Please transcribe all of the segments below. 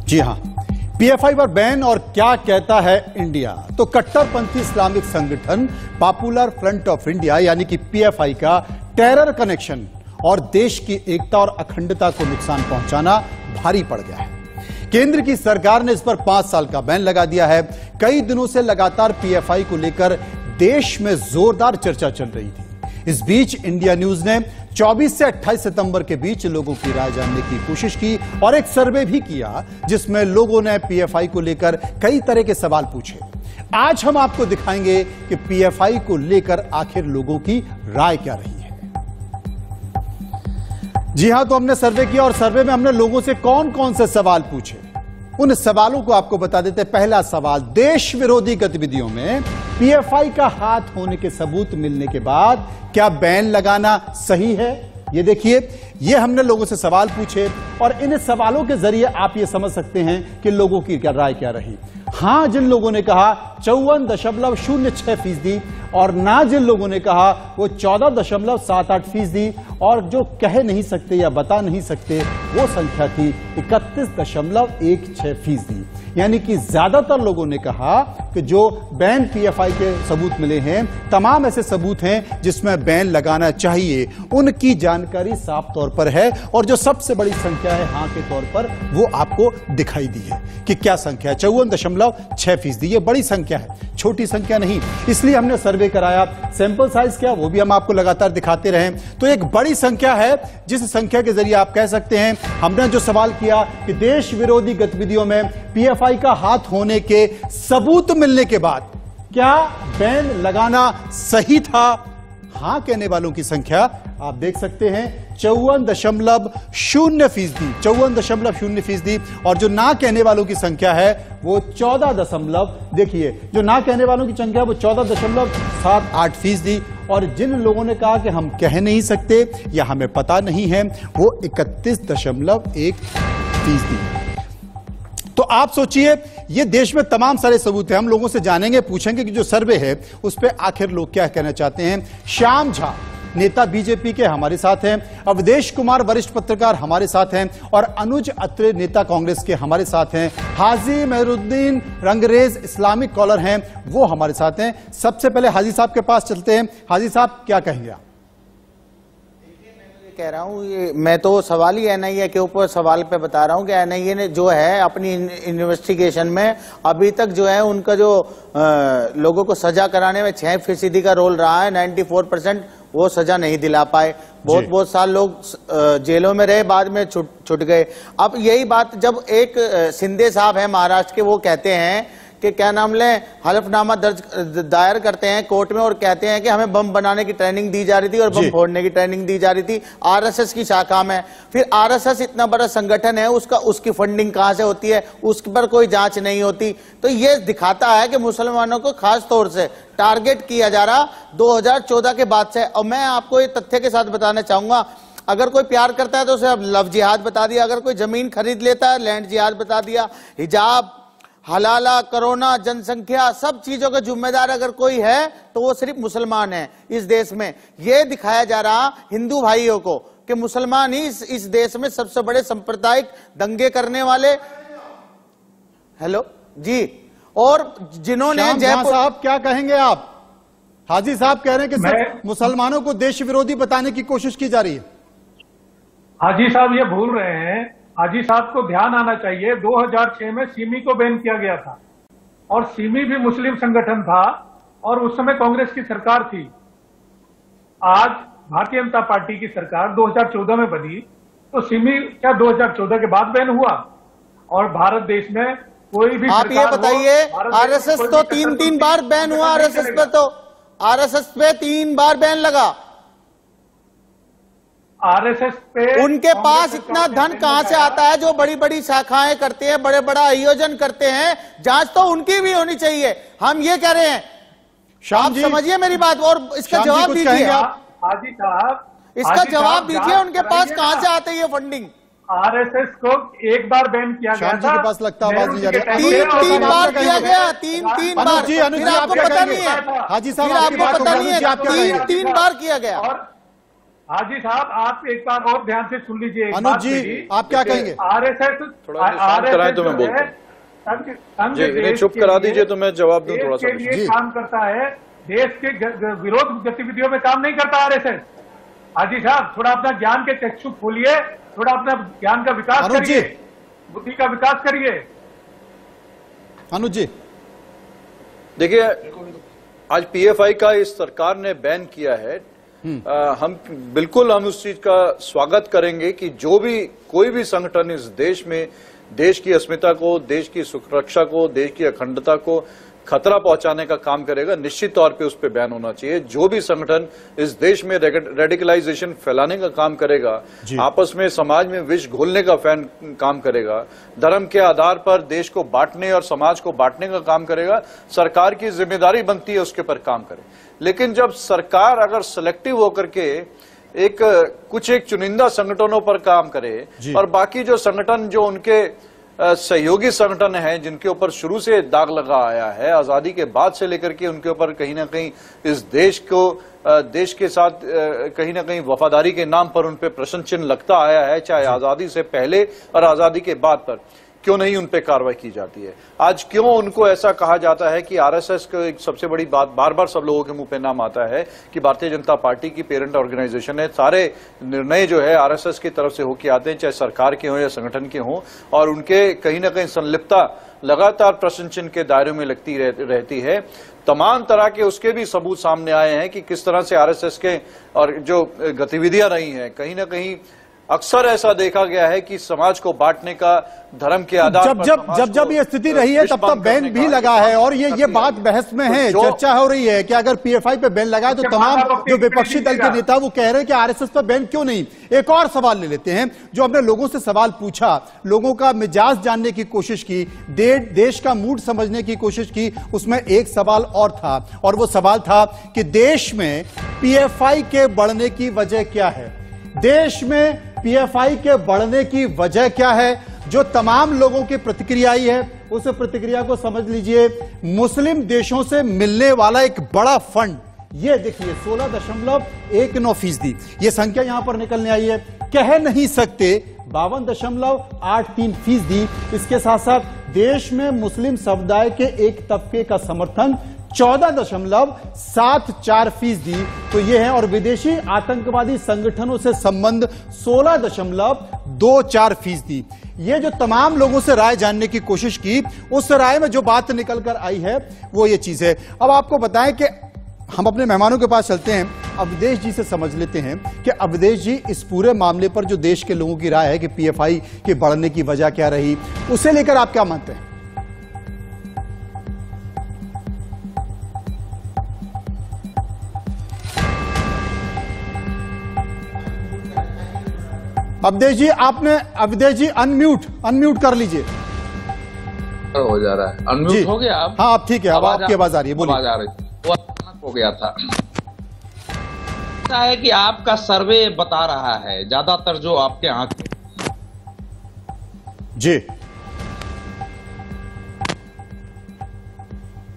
जी हां, पीएफआई पर बैन और क्या कहता है इंडिया। तो कट्टरपंथी इस्लामिक संगठन पॉपुलर फ्रंट ऑफ इंडिया यानी कि पीएफआई का टेरर कनेक्शन और देश की एकता और अखंडता को नुकसान पहुंचाना भारी पड़ गया है। केंद्र की सरकार ने इस पर 5 साल का बैन लगा दिया है। कई दिनों से लगातार पीएफआई को लेकर देश में जोरदार चर्चा चल रही थी। इस बीच इंडिया न्यूज ने 24 से 28 सितंबर के बीच लोगों की राय जानने की कोशिश की और एक सर्वे भी किया जिसमें लोगों ने पीएफआई को लेकर कई तरह के सवाल पूछे। आज हम आपको दिखाएंगे कि पीएफआई को लेकर आखिर लोगों की राय क्या रही है। जी हां, तो हमने सर्वे किया और सर्वे में हमने लोगों से कौन कौन से सवाल पूछे, उन सवालों को आपको बता देते। पहला सवाल, देश विरोधी गतिविधियों में पीएफआई का हाथ होने के सबूत मिलने के बाद क्या बैन लगाना सही है? ये देखिए, ये हमने लोगों से सवाल पूछे और इन सवालों के जरिए आप ये समझ सकते हैं कि लोगों की क्या राय क्या रही। हां जिन लोगों ने कहा 54.06% और ना जिन लोगों ने कहा वो 14.78% और जो कह नहीं सकते या बता नहीं सकते वो संख्या थी 31.16%। यानी कि ज्यादातर लोगों ने कहा कि जो बैन पीएफआई के सबूत मिले हैं तमाम ऐसे सबूत हैं जिसमें बैन लगाना चाहिए, उनकी जानकारी साफ तौर पर है। और जो सबसे बड़ी संख्या है हां के तौर पर वो आपको दिखाई दी है कि क्या संख्या है, 54.6%। ये बड़ी संख्या है, छोटी संख्या नहीं। इसलिए हमने सर्वे कराया। सैंपल साइज क्या, वो भी हम आपको लगातार दिखाते रहे। तो एक बड़ी संख्या है जिस संख्या के जरिए आप कह सकते हैं हमने जो सवाल किया कि देश विरोधी गतिविधियों में पीएफआई का हाथ होने के सबूत मिलने के बाद क्या बैन लगाना सही था। हां कहने वालों की संख्या आप देख सकते हैं 54.0%, और जो ना कहने वालों की संख्या है वो 14 देखिए, जो ना कहने वालों की संख्या है वो 14.78%। और जिन लोगों ने कहा कि हम कह नहीं सकते या हमें पता नहीं है वो 31.1%। तो आप सोचिए, ये देश में तमाम सारे सबूत हैं। हम लोगों से जानेंगे, पूछेंगे कि जो सर्वे है उस पर आखिर लोग क्या कहना चाहते हैं। श्याम झा नेता बीजेपी के हमारे साथ हैं, अवधेश कुमार वरिष्ठ पत्रकार हमारे साथ हैं और अनुज अत्रे नेता कांग्रेस के हमारे साथ हैं। हाजी मेहरुद्दीन रंगरेज इस्लामिक कॉलर हैं, वो हमारे साथ हैं। सबसे पहले हाजी साहब के पास चलते हैं। हाजी साहब क्या कहेंगे आप? कह रहा हूँ ये मैं तो सवाल ही एनआईए के ऊपर सवाल पे बता रहा हूँ कि एनआईए ने जो है अपनी इन्वेस्टिगेशन में अभी तक जो है उनका जो लोगों को सजा कराने में 6% का रोल रहा है। 94% वो सजा नहीं दिला पाए। बहुत साल लोग जेलों में रहे, बाद में छूट गए। अब यही बात जब एक शिंदे साहब है महाराष्ट्र के, वो कहते हैं कि क्या नाम लें, हलफनामा दायर करते हैं कोर्ट में और कहते हैं कि हमें बम बनाने की ट्रेनिंग दी जा रही थी और बम फोड़ने की ट्रेनिंग दी जा रही थी। आरएसएस की शाखा में, फिर आरएसएस इतना बड़ा संगठन है, उसकी फंडिंग कहां से होती है, उस पर कोई जांच नहीं होती। तो ये दिखाता है कि मुसलमानों को खास तौर से टारगेट किया जा रहा 2014 के बाद से। और मैं आपको ये तथ्य के साथ बताना चाहूंगा, अगर कोई प्यार करता है तो उसे अब लव जिहाद बता दिया, अगर कोई जमीन खरीद लेता है लैंड जिहाद बता दिया, हिजाब, हलाला, कोरोना, जनसंख्या, सब चीजों का जिम्मेदार अगर कोई है तो वो सिर्फ मुसलमान है इस देश में। ये दिखाया जा रहा हिंदू भाइयों को कि मुसलमान ही इस देश में सबसे बड़े सांप्रदायिक दंगे करने वाले। हेलो जी, और जिन्होंने जयपुर साहब क्या कहेंगे आप? हाजी साहब कह रहे हैं कि मुसलमानों को देश विरोधी बताने की कोशिश की जा रही है। हाजी साहब ये भूल रहे हैं, हाजी साहब को ध्यान आना चाहिए 2006 में सिमी को बैन किया गया था और सिमी भी मुस्लिम संगठन था और उस समय कांग्रेस की सरकार थी। आज भारतीय जनता पार्टी की सरकार 2014 में बनी तो सिमी क्या 2014 के बाद बैन हुआ? और भारत देश में कोई भी आप ये बताइए, आरएसएस तो तीन बार बैन हुआ, आरएसएस पे 3 बार बैन लगा। आरएसएस पे उनके पास इतना धन कहां से आता है जो बड़ी बड़ी शाखाएं करते हैं, बड़े बड़ा आयोजन करते हैं? जांच तो उनकी भी होनी चाहिए, हम ये कह रहे हैं। आप समझिए मेरी बात और इसका जवाब दीजिए। हाजी साहब इसका जवाब दीजिए, उनके पास कहां से आती है फंडिंग? आरएसएस को एक बार बैन किया गया था, के पास लगता आवाज नहीं जा रही। तीन बार किया गया, तीन बार। फिर आपको पता नहीं है, हाजी साहब आपको पता नहीं है, 3 बार किया गया। हाजी साहब, आप एक बार और ध्यान से सुन लीजिए। अनुज जी, आप क्या कहेंगे? आरएसएस कराएं तो मैं बोलता हूं जी, इन्हें चुप करा दीजिए तो मैं जवाब दूं थोड़ा सा। देश के लिए काम करता है, देश के विरोध गतिविधियों में काम नहीं करता आरएसएस। हाजी साहब, थोड़ा अपना ज्ञान के चक्षु खोलिए, थोड़ा अपना ज्ञान का विकास करिए, बुद्धि का विकास करिए। अनुज जी देखिए, आज पीएफआई का इस सरकार ने बैन किया है। हम उस चीज का स्वागत करेंगे कि जो भी कोई भी संगठन इस देश में देश की अस्मिता को, देश की सुरक्षा को, देश की अखंडता को खतरा पहुंचाने का काम करेगा, निश्चित तौर पे उस पर बैन होना चाहिए। जो भी संगठन इस देश में रेडिकलाइजेशन फैलाने का काम करेगा, आपस में समाज में विष घोलने का काम करेगा, धर्म के आधार पर देश को बांटने और समाज को बांटने का काम करेगा, सरकार की जिम्मेदारी बनती है उसके पर काम करे। लेकिन जब सरकार अगर सिलेक्टिव होकर के एक चुनिंदा संगठनों पर काम करे और बाकी जो संगठन जो उनके सहयोगी संगठन हैं, जिनके ऊपर शुरू से दाग लगा आया है, आजादी के बाद से लेकर के उनके ऊपर कहीं ना कहीं इस देश के साथ कहीं ना कहीं वफादारी के नाम पर उन पे प्रश्न चिन्ह लगता आया है, चाहे आजादी से पहले और आजादी के बाद पर क्यों नहीं उन पे कार्रवाई की जाती है। आज क्यों उनको ऐसा कहा जाता है कि आरएसएस को एक सबसे बड़ी बात बार बार सब लोगों के मुंह पे नाम आता है कि भारतीय जनता पार्टी की पेरेंट ऑर्गेनाइजेशन है, सारे निर्णय जो है आरएसएस की तरफ से होके आते हैं, चाहे सरकार के हों या संगठन के हों, और उनके कहीं ना कहीं संलिप्तता लगातार प्रश्न चिन्ह के दायरे में लगती रहती है। तमाम तरह के उसके भी सबूत सामने आए हैं कि किस तरह से आरएसएस के और जो गतिविधियां रही हैं, कहीं ना कहीं अक्सर ऐसा देखा गया है कि समाज को बांटने का, धर्म के आधार पर जब ये स्थिति रही है तब तक बैन भी लगा है, और ये बात बहस में है, चर्चा हो रही है कि अगर पीएफआई पे बैन लगा है तो तमाम जो विपक्षी दल के नेता वो कह रहे हैं कि आरएसएस पर बैन क्यों नहीं। एक और सवाल ले लेते हैं, जो हमने लोगों से सवाल पूछा, लोगों का मिजाज जानने की कोशिश की, देश का मूड समझने की कोशिश की, उसमें एक सवाल और था, और वो सवाल था कि देश में पीएफआई के बढ़ने की वजह क्या है। देश में पीएफआई के बढ़ने की वजह क्या है? जो तमाम लोगों की प्रतिक्रिया आई है, उस प्रतिक्रिया को समझ लीजिए। मुस्लिम देशों से मिलने वाला एक बड़ा फंड, ये देखिए 16.19%, ये संख्या यहां पर निकलने आई है। कह नहीं सकते 52.83%। इसके साथ साथ देश में मुस्लिम समुदाय के एक तबके का समर्थन 14.74%, तो ये है। और विदेशी आतंकवादी संगठनों से संबंध 16.24%। ये जो तमाम लोगों से राय जानने की कोशिश की, उस राय में जो बात निकल कर आई है वो ये चीज है। अब आपको बताएं कि हम अपने मेहमानों के पास चलते हैं, अवधेश जी से समझ लेते हैं कि अवधेश जी इस पूरे मामले पर जो देश के लोगों की राय है कि पीएफआई के बढ़ने की वजह क्या रही, उसे लेकर आप क्या मानते हैं? अवधेश जी अनम्यूट कर लीजिए। हो जा रहा है, अनम्यूट हो गया आप? हाँ, अब ठीक है, अब आपकी आवाज आ रही है, बोलिए। आवाज आ रही वो अचानक हो गया था। ऐसा है कि आपका सर्वे बता रहा है, ज्यादातर जो आपके आंकड़े जी।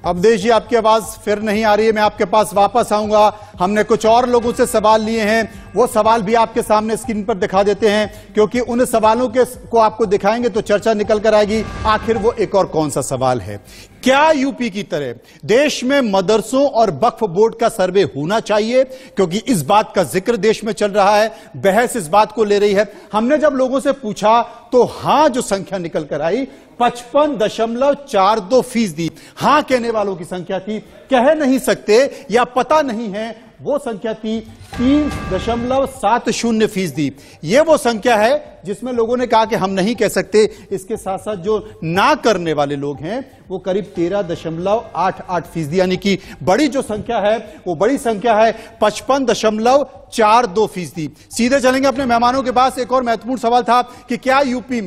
अवधेश जी आपकी आवाज फिर नहीं आ रही है, मैं आपके पास वापस आऊंगा। हमने कुछ और लोगों से सवाल लिए हैं, वो सवाल भी आपके सामने स्क्रीन पर दिखा देते हैं, क्योंकि उन सवालों को आपको दिखाएंगे तो चर्चा निकल कर आएगी। आखिर वो एक और कौन सा सवाल है? क्या यूपी की तरह देश में मदरसों और वक्फ बोर्ड का सर्वे होना चाहिए? क्योंकि इस बात का जिक्र देश में चल रहा है, बहस इस बात को ले रही है। हमने जब लोगों से पूछा तो हां जो संख्या निकल कर आई 55.42%। हां कहने वालों की संख्या थी, कह नहीं सकते या पता नहीं है वो संख्या थी 3.70%। ये वो संख्या है जिसमें लोगों ने कहा कि हम नहीं कह सकते। इसके साथ साथ जो ना करने वाले लोग हैं वो करीब 13.88%, यानी कि बड़ी जो संख्या है वो बड़ी संख्या है 55.42%। सीधे चलेंगे अपने मेहमानों के पास। एक और महत्वपूर्ण सवाल था कि क्या यूपी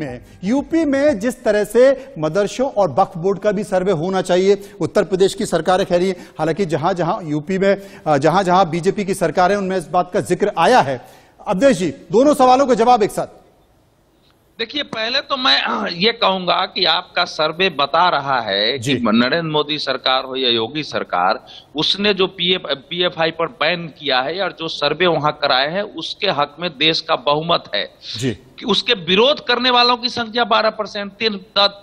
में जिस तरह से मदरसों और वक्फ बोर्ड का भी सर्वे होना चाहिए, उत्तर प्रदेश की सरकार कह रही है, हालांकि जहां जहां यूपी में जहां जहां बीजेपी की सरकार है उनमें इस बात का जिक्र आया है। अवधेश जी, दोनों सवालों के जवाब एक साथ। देखिए, पहले तो मैं ये कहूंगा कि आपका सर्वे बता रहा है कि नरेंद्र मोदी सरकार हो या योगी सरकार, उसने जो पीएफआई पर बैन किया है और जो सर्वे वहां कराए हैं उसके हक में देश का बहुमत है जी। कि उसके विरोध करने वालों की संख्या 12%,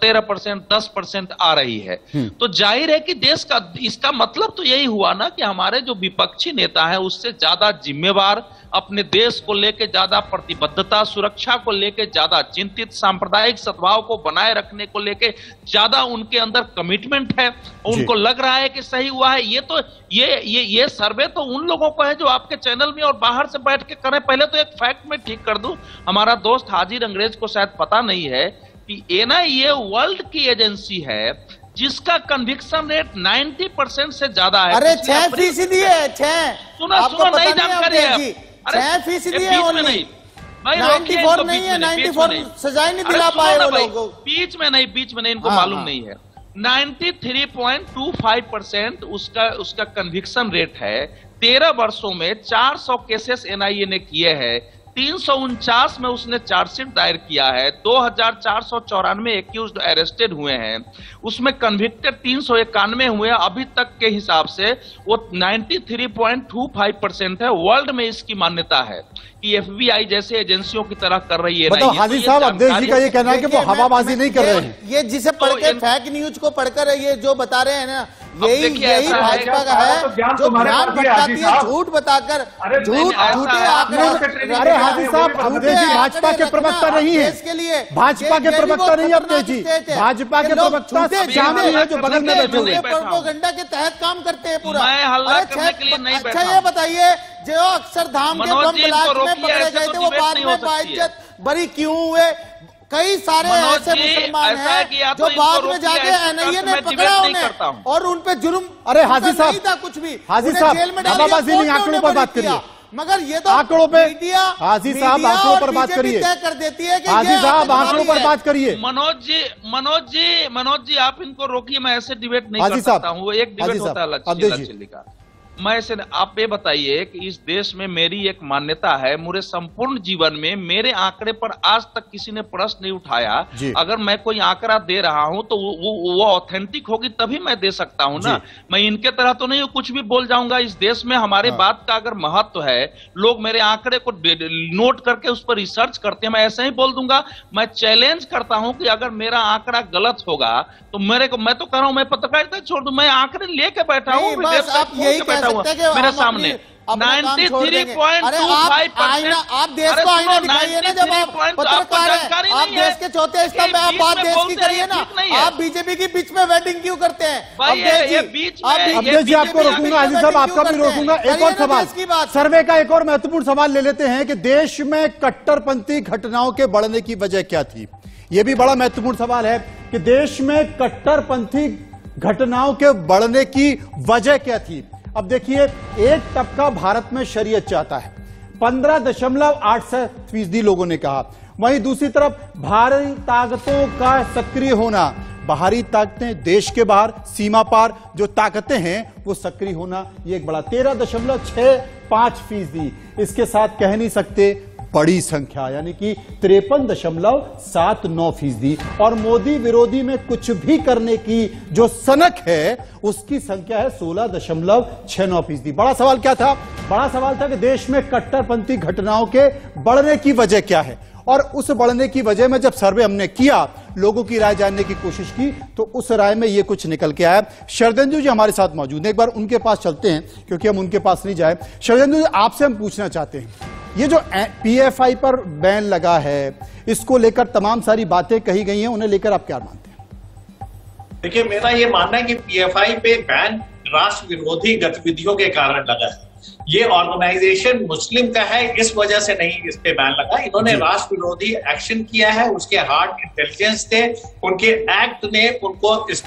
13%, 10% आ रही है। तो जाहिर है कि देश का, इसका मतलब तो यही हुआ ना कि हमारे जो विपक्षी नेता हैं उससे ज्यादा जिम्मेवार, अपने देश को लेकर ज्यादा प्रतिबद्धता, सुरक्षा को लेकर ज्यादा चिंतित, सांप्रदायिक सद्भाव को बनाए रखने को लेकर ज्यादा उनके अंदर कमिटमेंट है। उनको लग रहा है कि सही हुआ है। ये तो ये सर्वे तो उन लोगों को है जो आपके चैनल में और बाहर से बैठ के करें। पहले तो एक फैक्ट में ठीक कर दूं, हमारा दोस्त हाजिर अंग्रेज को शायद पता नहीं है कि एनआईए वर्ल्ड की एजेंसी है जिसका कन्विक्शन रेट 90% से ज्यादा है। अरे 6% है, 6। सुनो नई जानकारी है। 6% है ओनली, 94 नहीं है। 94 सजाए नहीं दिला पाए वो लोगों। बीच में नहीं, इनको मालूम नहीं है। 93.25% उसका कन्विक्शन रेट है। 13 वर्षों में 400 केसेस एनआईए ने किए हैं। 349 में उसने चार्जशीट दायर किया है। 2494 एक्यूज्ड अरेस्टेड हुए हैं, उसमें कन्विक्टेड 391 हुए हैं। अभी तक के हिसाब से वो 93.25% है। वर्ल्ड में इसकी मान्यता है कि एफबीआई जैसे एजेंसियों की तरह कर रही है। मतलब हाजी साहब, अवधेश जी का ये कहना है कि वो हवाबाजी नहीं कर रहे हैं। ये जिसे पढ़ के फेक न्यूज को पढ़कर ये जो बता रहे हैं ना, यही भाजपा का है जो ध्यान भटकाती है, झूठ बताकर, झूठे आंकड़े। अरे हाजी साहब, अवधेश जी भाजपा के प्रवक्ता नहीं है, इसके लिए भाजपा के प्रवक्ता नहीं है अवधेश जी, भाजपा के प्रवक्ता शामिल है जो बगल में बैठे हुए हैं। प्रोपेगेंडा के तहत काम करते हैं पूरा। अच्छा, ये बताइए, जो अक्षरधाम के बम ब्लास्ट में पकड़े गए थे वो बाद में बाइज्जत बरी क्यों हुए? कई सारे ऐसे मुसलमान हैं जो बाद में जाके एनआईए ने पकड़ा उन्हें और उन पे जुर्म। अरे हाजी साहब, नहीं था कुछ भी, हाजी साहब हवाबाजी नहीं, आंकड़ों पर बात करिए। मगर ये तो आंकड़ों पे, हाजी साहब आंकड़ों पर बात करिए, तय कर देती है कि हाजी साहब आंकड़ों पर बात करिए। मनोज जी आप इनको रोकिए, मैं ऐसे डिबेट नहीं कर सकता हूँ। एक डिबेट होता है का। मैं ऐसे, आप ये बताइए कि इस देश में मेरी एक मान्यता है, मेरे संपूर्ण जीवन में मेरे आंकड़े पर आज तक किसी ने प्रश्न नहीं उठाया। अगर मैं कोई आंकड़ा दे रहा हूं तो वो ऑथेंटिक होगी तभी मैं दे सकता हूं ना। मैं इनके तरह तो नहीं कुछ भी बोल जाऊंगा। इस देश में हमारे बात का अगर महत्व है, लोग मेरे आंकड़े को नोट करके उस पर रिसर्च करते हैं, मैं ऐसे ही बोल दूंगा। मैं चैलेंज करता हूं कि अगर मेरा आंकड़ा गलत होगा तो मैं तो कह रहा हूं, मैं पत्रकारिता छोड़ दूं, मैं आंकड़े लेके बैठा हूं, मेरे सामने 93.25%। आप देश को आईना दिखाइए ना, जब आप पत्रकार हैं, आप देश के चौथे स्तंभ में, आप बात देश की करिए ना। आप बीजेपी की बीच में वेटिंग क्यों करते हैं? अवधेश जी आपको रोकूंगा, हाजी साहब आपका भी रोकूंगा। एक और सवाल, सर्वे का एक और महत्वपूर्ण सवाल ले लेते हैं कि देश में कट्टरपंथी घटनाओं के बढ़ने की वजह क्या थी। यह भी बड़ा महत्वपूर्ण सवाल है कि देश में कट्टरपंथी घटनाओं के बढ़ने की वजह क्या थी। अब देखिए, एक तबका भारत में शरीयत चाहता है, 15.8% लोगों ने कहा। वहीं दूसरी तरफ बाहरी ताकतों का सक्रिय होना, बाहरी ताकतें देश के बाहर सीमा पार जो ताकतें हैं वो सक्रिय होना, ये एक बड़ा 13.65%। इसके साथ कह नहीं सकते बड़ी संख्या, यानी कि 53.79%। और मोदी विरोधी में कुछ भी करने की जो सनक है उसकी संख्या है 16.69%। बड़ा सवाल क्या था? बड़ा सवाल था कि देश में कट्टरपंथी घटनाओं के बढ़ने की वजह क्या है। और उस बढ़ने की वजह में जब सर्वे हमने किया, लोगों की राय जानने की कोशिश की, तो उस राय में यह कुछ निकल के आया। शरदेंदु जी हमारे साथ मौजूद हैं, एक बार उनके पास चलते हैं क्योंकि हम उनके पास नहीं जाए। शरदेंदु जी, आपसे हम पूछना चाहते हैं, ये जो पीएफआई पर बैन लगा है, इसको लेकर तमाम सारी बातें कही गई हैं, उन्हें लेकर आप क्या मानते हैं? देखिए, मेरा ये मानना है कि पीएफआई पे बैन राष्ट्र विरोधी गतिविधियों के कारण लगा है। ये ऑर्गेनाइजेशन मुस्लिम का है, इस वजह से नहीं इस पे बैन लगा। इन्होंने राष्ट्र विरोधी एक्शन किया है, उसके हार्ड इंटेलिजेंस थे, उनके एक्ट ने उनको इस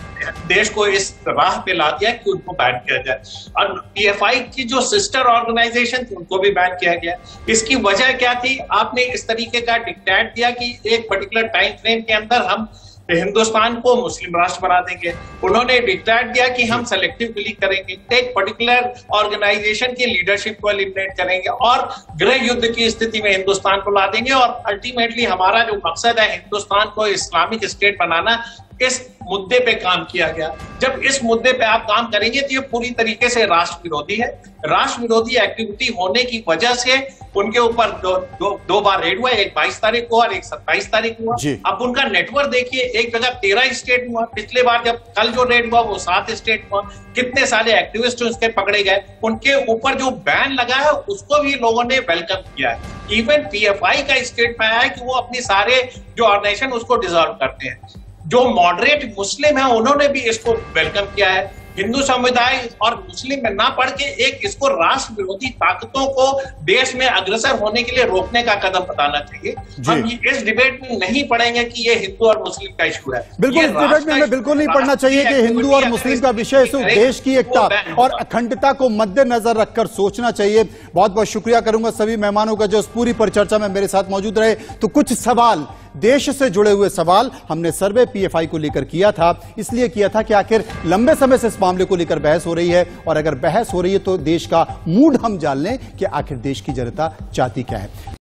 देश को इस राह पे ला दिया कि उनको बैन किया जाए। और पीएफआई की जो सिस्टर ऑर्गेनाइजेशन थी उनको भी बैन किया गया। इसकी वजह क्या थी? आपने इस तरीके का डिक्टेट दिया कि एक पर्टिकुलर टाइम फ्रेम के अंदर हम हिंदुस्तान को मुस्लिम राष्ट्र बना देंगे। उन्होंने डिक्लेयर दिया कि हम सेलेक्टिव क्लिक करेंगे, एक पर्टिकुलर ऑर्गेनाइजेशन की लीडरशिप को एलिमिनेट करेंगे और गृह युद्ध की स्थिति में हिंदुस्तान को ला देंगे। और अल्टीमेटली हमारा जो मकसद है हिंदुस्तान को इस्लामिक स्टेट बनाना, इस मुद्दे पे काम किया गया। जब इस मुद्दे पे आप काम करेंगे तो ये पूरी तरीके से राष्ट्र विरोधी है। राष्ट्र विरोधी एक्टिविटी होने की वजह से उनके ऊपर दो बार रेड हुआ, एक 22 तारीख को और एक 27 तारीख को हुआ। अब उनका नेटवर्क देखिए, एक जगह 13 स्टेट हुआ, पिछले बार जब कल जो रेड हुआ वो 7 स्टेट हुआ। कितने सारे एक्टिविस्ट उसके पकड़े गए, उनके ऊपर जो बैन लगा है उसको भी लोगों ने वेलकम किया है। इवन PFI का स्टेट में आया है कि वो अपनी सारे जो ऑर्गेनाइजेशन उसको डिसॉल्व करते हैं। जो मॉडरेट मुस्लिम है उन्होंने भी इसको वेलकम किया है। हिंदू समुदाय और मुस्लिम में ना पढ़ के एक इसको राष्ट्र विरोधी ताकतों को देश में अग्रसर होने के लिए रोकने का कदम बताना चाहिए। हम इस डिबेट में नहीं पढ़ेंगे कि ये हिंदू और मुस्लिम का इशू है। बिल्कुल, इस डिबेट में हमें बिल्कुल नहीं पढ़ना चाहिए कि हिंदू और मुस्लिम का विषय सिर्फ देश की एकता और अखंडता को मद्देनजर रखकर सोचना चाहिए। बहुत बहुत शुक्रिया करूंगा सभी मेहमानों का जो इस पूरी परिचर्चा में मेरे साथ मौजूद रहे। तो कुछ सवाल, देश से जुड़े हुए सवाल हमने सर्वे PFI को लेकर किया था, इसलिए किया था कि आखिर लंबे समय से इस मामले को लेकर बहस हो रही है और अगर बहस हो रही है तो देश का मूड हम जान लें कि आखिर देश की जनता चाहती क्या है।